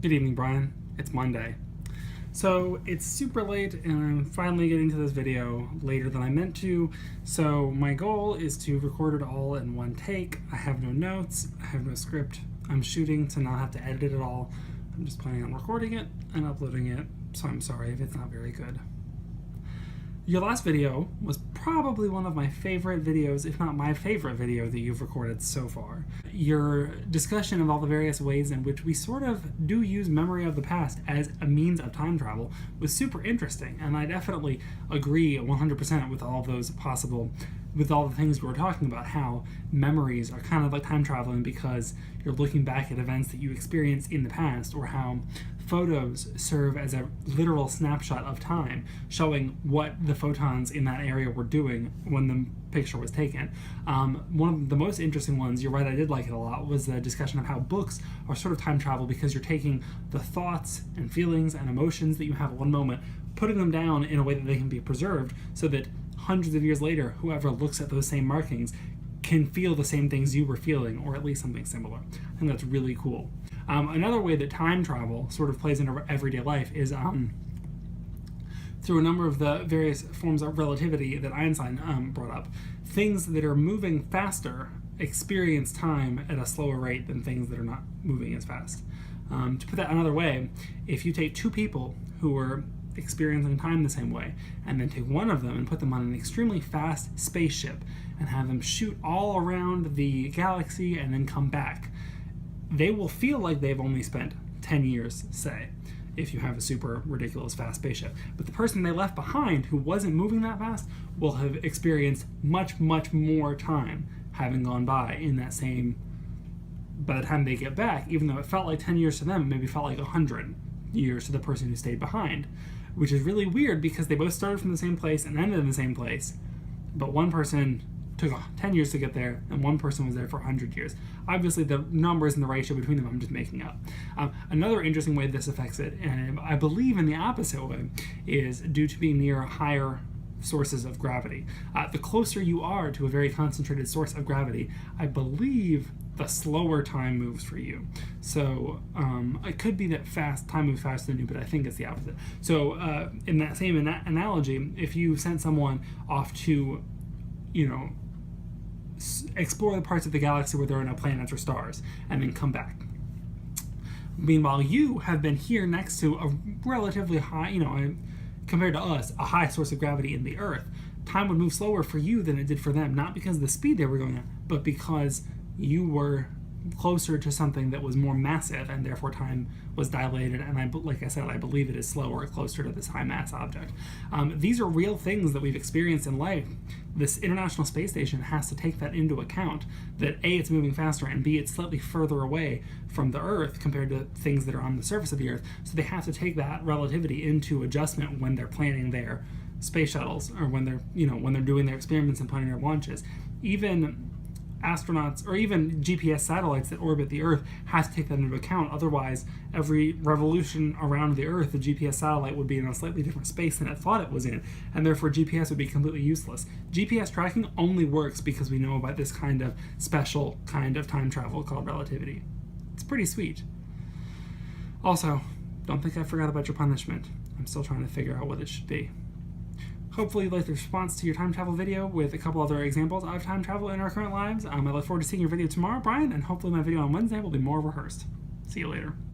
Good evening, Brian. It's Monday. So it's super late and I'm finally getting to this video later than I meant to. So my goal is to record it all in one take. I have no notes, I have no script. I'm shooting to not have to edit it at all. I'm just planning on recording it and uploading it, so I'm sorry if it's not very good. Your last video was probably one of my favorite videos, if not my favorite video that you've recorded so far. Your discussion of all the various ways in which we sort of do use memory of the past as a means of time travel was super interesting, and I definitely agree 100% with all those possible, with all the things we were talking about, how memories are kind of like time traveling because you're looking back at events that you experienced in the past, or how photos serve as a literal snapshot of time, showing what the photons in that area were doing when the picture was taken. One of the most interesting ones, you're right, I did like it a lot, was the discussion of how books are sort of time travel because you're taking the thoughts and feelings and emotions that you have at one moment, putting them down in a way that they can be preserved so that hundreds of years later, whoever looks at those same markings can feel the same things you were feeling, or at least something similar. I think that's really cool. Another way that time travel sort of plays into everyday life is through a number of the various forms of relativity that Einstein brought up. Things that are moving faster experience time at a slower rate than things that are not moving as fast. To put that another way, if you take two people who are experiencing time the same way, and then take one of them and put them on an extremely fast spaceship and have them shoot all around the galaxy and then come back, they will feel like they've only spent 10 years, say, if you have a super ridiculous fast spaceship. But the person they left behind who wasn't moving that fast will have experienced much, much more time having gone by in that same, by the time they get back, even though it felt like 10 years to them, it maybe felt like 100 years to the person who stayed behind, which is really weird because they both started from the same place and ended in the same place, but one person took 10 years to get there and one person was there for 100 years. Obviously the numbers and the ratio between them I'm just making up. Another interesting way this affects it, and I believe in the opposite way, is due to being near higher sources of gravity. The closer you are to a very concentrated source of gravity, I believe the slower time moves for you. So it could be that time moves faster than you, but I think it's the opposite. So in that same analogy, if you sent someone off to, explore the parts of the galaxy where there are no planets or stars, and then come back. Meanwhile, you have been here next to a relatively high, compared to us, a high source of gravity in the Earth. Time would move slower for you than it did for them, not because of the speed they were going at, but because you were closer to something that was more massive, and therefore time was dilated, and like I said, I believe it is slower, closer to this high mass object. These are real things that we've experienced in life. This International Space Station has to take that into account, that A, it's moving faster, and B, it's slightly further away from the Earth compared to things that are on the surface of the Earth, so they have to take that relativity into adjustment when they're planning their space shuttles, or when they're doing their experiments and planning their launches. Even astronauts, or even GPS satellites that orbit the Earth, have to take that into account. Otherwise, every revolution around the Earth, the GPS satellite would be in a slightly different space than it thought it was in, and therefore GPS would be completely useless. GPS tracking only works because we know about this kind of special kind of time travel called relativity. It's pretty sweet. Also, don't think I forgot about your punishment. I'm still trying to figure out what it should be. Hopefully you liked the response to your time travel video with a couple other examples of time travel in our current lives. I look forward to seeing your video tomorrow, Brian, and hopefully my video on Wednesday will be more rehearsed. See you later.